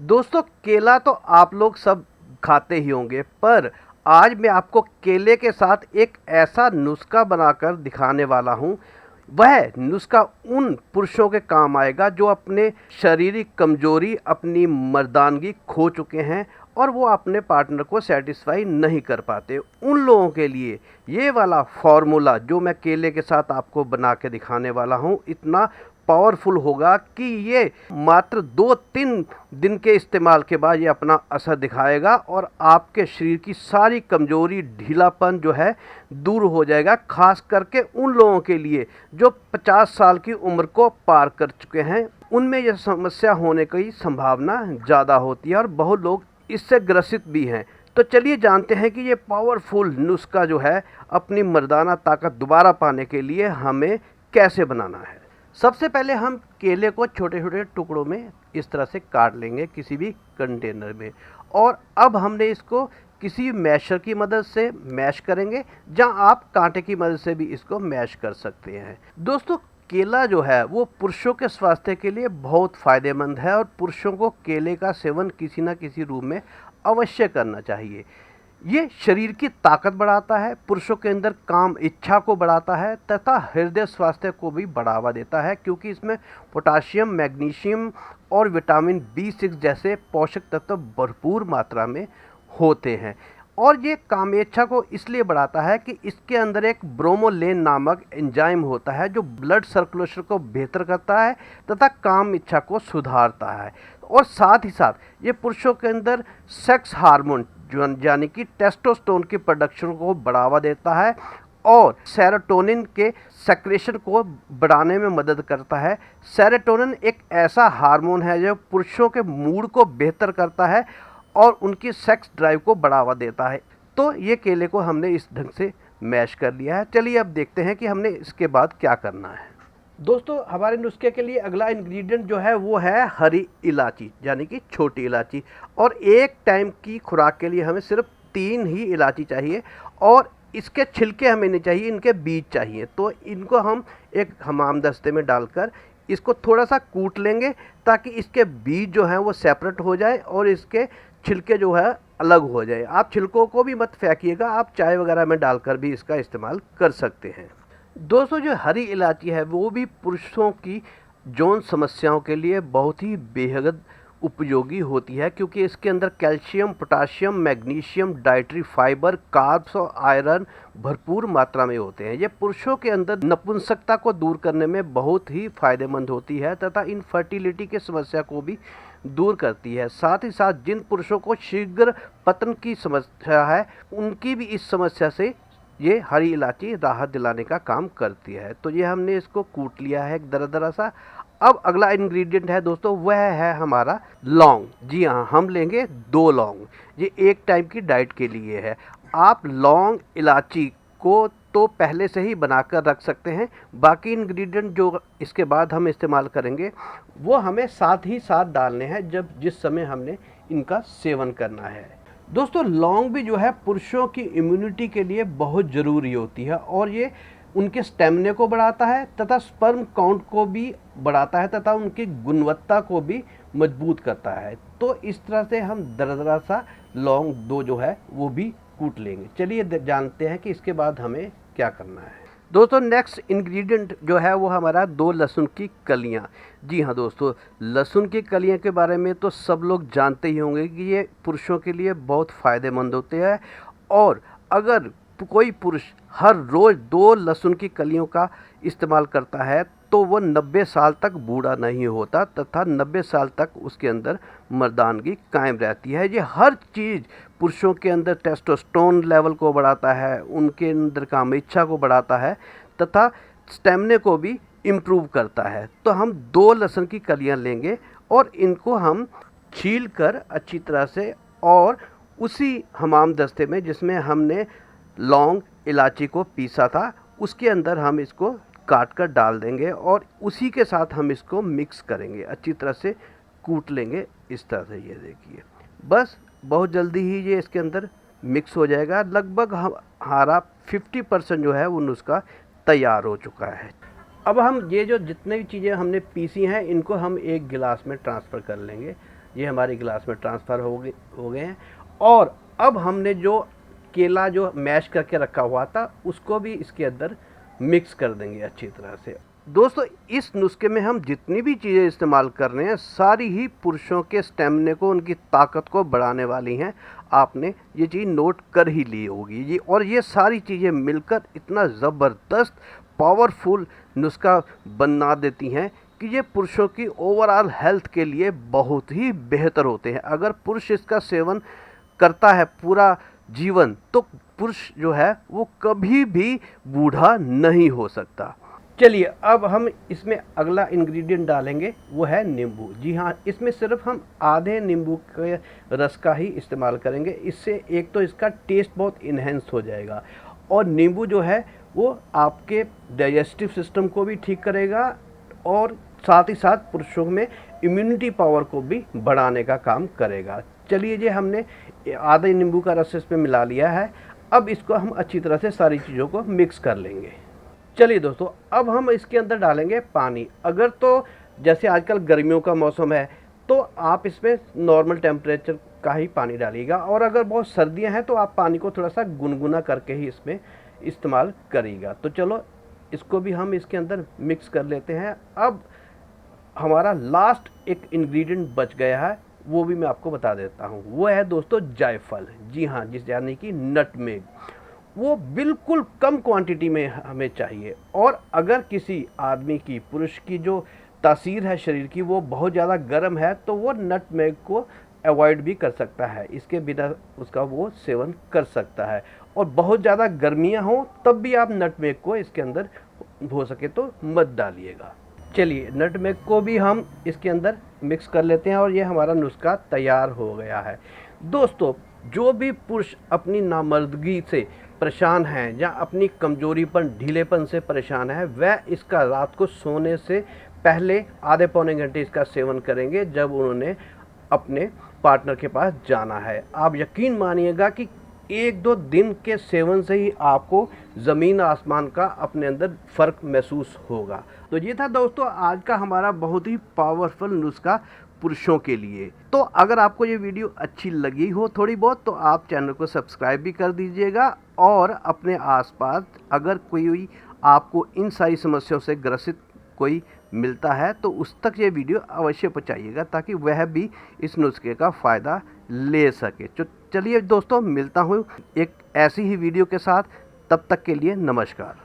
दोस्तों, केला तो आप लोग सब खाते ही होंगे, पर आज मैं आपको केले के साथ एक ऐसा नुस्खा बनाकर दिखाने वाला हूँ। वह नुस्खा उन पुरुषों के काम आएगा जो अपने शारीरिक कमजोरी, अपनी मर्दानगी खो चुके हैं और वो अपने पार्टनर को सेटिस्फाई नहीं कर पाते। उन लोगों के लिए ये वाला फॉर्मूला जो मैं केले के साथ आपको बना के दिखाने वाला हूँ, इतना पावरफुल होगा कि ये मात्र 2-3 दिन के इस्तेमाल के बाद ये अपना असर दिखाएगा और आपके शरीर की सारी कमजोरी, ढीलापन जो है दूर हो जाएगा। खास करके उन लोगों के लिए जो 50 साल की उम्र को पार कर चुके हैं, उनमें यह समस्या होने की संभावना ज़्यादा होती है और बहुत लोग इससे ग्रसित भी हैं। तो चलिए जानते हैं कि ये पावरफुल नुस्खा जो है अपनी मर्दाना ताकत दोबारा पाने के लिए हमें कैसे बनाना है। सबसे पहले हम केले को छोटे छोटे टुकड़ों में इस तरह से काट लेंगे किसी भी कंटेनर में, और अब हमने इसको किसी मैशर की मदद से मैश करेंगे, जहां आप कांटे की मदद से भी इसको मैश कर सकते हैं। दोस्तों, केला जो है वो पुरुषों के स्वास्थ्य के लिए बहुत फ़ायदेमंद है और पुरुषों को केले का सेवन किसी न किसी रूप में अवश्य करना चाहिए। ये शरीर की ताकत बढ़ाता है, पुरुषों के अंदर काम इच्छा को बढ़ाता है तथा हृदय स्वास्थ्य को भी बढ़ावा देता है, क्योंकि इसमें पोटाशियम, मैग्नीशियम और विटामिन B6 जैसे पोषक तत्व भरपूर मात्रा में होते हैं। और ये कामेच्छा को इसलिए बढ़ाता है कि इसके अंदर एक ब्रोमोलेन नामक एंजाइम होता है जो ब्लड सर्कुलेशन को बेहतर करता है तथा काम इच्छा को सुधारता है। और साथ ही साथ ये पुरुषों के अंदर सेक्स हार्मोन यानी कि टेस्टोस्टेरोन की प्रोडक्शन को बढ़ावा देता है और सेरोटोनिन के सेक्रेशन को बढ़ाने में मदद करता है। सेरोटोनिन एक ऐसा हार्मोन है जो पुरुषों के मूड को बेहतर करता है और उनकी सेक्स ड्राइव को बढ़ावा देता है। तो ये केले को हमने इस ढंग से मैश कर लिया है। चलिए अब देखते हैं कि हमने इसके बाद क्या करना है। दोस्तों, हमारे नुस्खे के लिए अगला इंग्रेडिएंट जो है वो है हरी इलायची यानी कि छोटी इलायची, और एक टाइम की खुराक के लिए हमें सिर्फ 3 ही इलायची चाहिए और इसके छिलके हमें नहीं चाहिए, इनके बीज चाहिए। तो इनको हम एक हमामदस्ते में डालकर इसको थोड़ा सा कूट लेंगे ताकि इसके बीज जो हैं वो सेपरेट हो जाए और इसके छिलके जो है अलग हो जाए। आप छिलकों को भी मत फेंकिएगा, आप चाय वगैरह में डालकर भी इसका इस्तेमाल कर सकते हैं। दोस्तों, जो हरी इलायची है वो भी पुरुषों की यौन समस्याओं के लिए बहुत ही बेहद उपयोगी होती है, क्योंकि इसके अंदर calcium, potassium, magnesium, dietary fibre, carbs और आयरन भरपूर मात्रा में होते हैं। ये पुरुषों के अंदर नपुंसकता को दूर करने में बहुत ही फायदेमंद होती है तथा इनफर्टिलिटी की समस्या को भी दूर करती है। साथ ही साथ जिन पुरुषों को शीघ्र पतन की समस्या है, उनकी भी इस समस्या से ये हरी इलायची राहत दिलाने का काम करती है। तो ये हमने इसको कूट लिया है एक दरदरा सा। अब अगला इंग्रेडिएंट है दोस्तों, वह है हमारा लौंग। जी हाँ, हम लेंगे 2 लौंग। ये एक टाइम की डाइट के लिए है। आप लौंग इलायची को तो पहले से ही बनाकर रख सकते हैं, बाकी इंग्रेडिएंट जो इसके बाद हम इस्तेमाल करेंगे वो हमें साथ ही साथ डालने हैं जिस समय हमने इनका सेवन करना है। दोस्तों, लौंग भी जो है पुरुषों की इम्यूनिटी के लिए बहुत ज़रूरी होती है और ये उनके स्टेमिना को बढ़ाता है तथा स्पर्म काउंट को भी बढ़ाता है तथा उनकी गुणवत्ता को भी मजबूत करता है। तो इस तरह से हम दरदरा सा लौंग 2 जो है वो भी कूट लेंगे। चलिए जानते हैं कि इसके बाद हमें क्या करना है। दोस्तों, नेक्स्ट इंग्रेडिएंट जो है वो हमारा 2 लहसुन की कलियां। जी हाँ दोस्तों, लहसुन की कलियां के बारे में तो सब लोग जानते ही होंगे कि ये पुरुषों के लिए बहुत फ़ायदेमंद होते हैं, और अगर कोई पुरुष हर रोज़ 2 लहसुन की कलियों का इस्तेमाल करता है तो वो 90 साल तक बूढ़ा नहीं होता तथा 90 साल तक उसके अंदर मर्दानगी कायम रहती है। ये हर चीज़ पुरुषों के अंदर टेस्टोस्टेरोन लेवल को बढ़ाता है, उनके अंदर काम इच्छा को बढ़ाता है तथा स्टेमिना को भी इम्प्रूव करता है। तो हम 2 लहसुन की कलियां लेंगे और इनको हम छील कर अच्छी तरह से, और उसी हमाम दस्ते में जिसमें हमने लौंग इलायची को पीसा था उसके अंदर हम इसको काट कर डाल देंगे और उसी के साथ हम इसको मिक्स करेंगे, अच्छी तरह से कूट लेंगे इस तरह से। ये देखिए, बस बहुत जल्दी ही ये इसके अंदर मिक्स हो जाएगा। लगभग हमारा 50% जो है वो नुस्खा तैयार हो चुका है। अब हम ये जो जितने भी चीज़ें हमने पीसी हैं इनको हम एक गिलास में ट्रांसफ़र कर लेंगे। ये हमारे गिलास में ट्रांसफ़र हो गए हैं। और अब हमने जो केला जो मैश करके रखा हुआ था उसको भी इसके अंदर मिक्स कर देंगे अच्छी तरह से। दोस्तों, इस नुस्खे में हम जितनी भी चीज़ें इस्तेमाल कर रहे हैं सारी ही पुरुषों के स्टेमिना को, उनकी ताकत को बढ़ाने वाली हैं। आपने ये चीज़ नोट कर ही ली होगी ये, और ये सारी चीज़ें मिलकर इतना ज़बरदस्त पावरफुल नुस्खा बना देती हैं कि ये पुरुषों की ओवरऑल हेल्थ के लिए बहुत ही बेहतर होते हैं। अगर पुरुष इसका सेवन करता है पूरा जीवन तो पुरुष जो है वो कभी भी बूढ़ा नहीं हो सकता। चलिए, अब हम इसमें अगला इंग्रेडिएंट डालेंगे, वो है नींबू। जी हाँ, इसमें सिर्फ हम आधे नींबू के रस का ही इस्तेमाल करेंगे। इससे एक तो इसका टेस्ट बहुत इन्हेंस हो जाएगा, और नींबू जो है वो आपके डाइजेस्टिव सिस्टम को भी ठीक करेगा, और साथ ही साथ पुरुषों में इम्यूनिटी पावर को भी बढ़ाने का काम करेगा। चलिए, ये हमने आधे नींबू का रस इसमें मिला लिया है। अब इसको हम अच्छी तरह से सारी चीज़ों को मिक्स कर लेंगे। चलिए दोस्तों, अब हम इसके अंदर डालेंगे पानी। अगर तो जैसे आजकल गर्मियों का मौसम है तो आप इसमें नॉर्मल टेम्परेचर का ही पानी डालिएगा, और अगर बहुत सर्दियां हैं तो आप पानी को थोड़ा सा गुनगुना करके ही इसमें इस्तेमाल करिएगा। तो चलो, इसको भी हम इसके अंदर मिक्स कर लेते हैं। अब हमारा लास्ट एक इंग्रेडिएंट बच गया है, वो भी मैं आपको बता देता हूँ। वो है दोस्तों जायफल। जी हाँ, जिस यानी कि नटमेग। वो बिल्कुल कम क्वांटिटी में हमें चाहिए, और अगर किसी आदमी की, पुरुष की जो तासीर है शरीर की वो बहुत ज़्यादा गर्म है तो वो नटमेग को अवॉइड भी कर सकता है, इसके बिना उसका वो सेवन कर सकता है। और बहुत ज़्यादा गर्मियाँ हों तब भी आप नटमेग को इसके अंदर हो सके तो मत डालिएगा। चलिए, नटमेग को भी हम इसके अंदर मिक्स कर लेते हैं, और ये हमारा नुस्खा तैयार हो गया है। दोस्तों, जो भी पुरुष अपनी नामर्दगी से परेशान हैं या अपनी कमजोरीपन, ढीलेपन से परेशान है, वह इसका रात को सोने से पहले आधे पौने घंटे इसका सेवन करेंगे जब उन्होंने अपने पार्टनर के पास जाना है। आप यकीन मानिएगा कि 1-2 दिन के सेवन से ही आपको ज़मीन आसमान का अपने अंदर फ़र्क महसूस होगा। तो ये था दोस्तों आज का हमारा बहुत ही पावरफुल नुस्खा पुरुषों के लिए। तो अगर आपको ये वीडियो अच्छी लगी हो थोड़ी बहुत, तो आप चैनल को सब्सक्राइब भी कर दीजिएगा, और अपने आसपास अगर कोई आपको इन सारी समस्याओं से ग्रसित कोई मिलता है तो उस तक ये वीडियो अवश्य पहुंचाइएगा, ताकि वह भी इस नुस्खे का फ़ायदा ले सके। तो चलिए दोस्तों, मिलता हूँ एक ऐसी ही वीडियो के साथ। तब तक के लिए नमस्कार।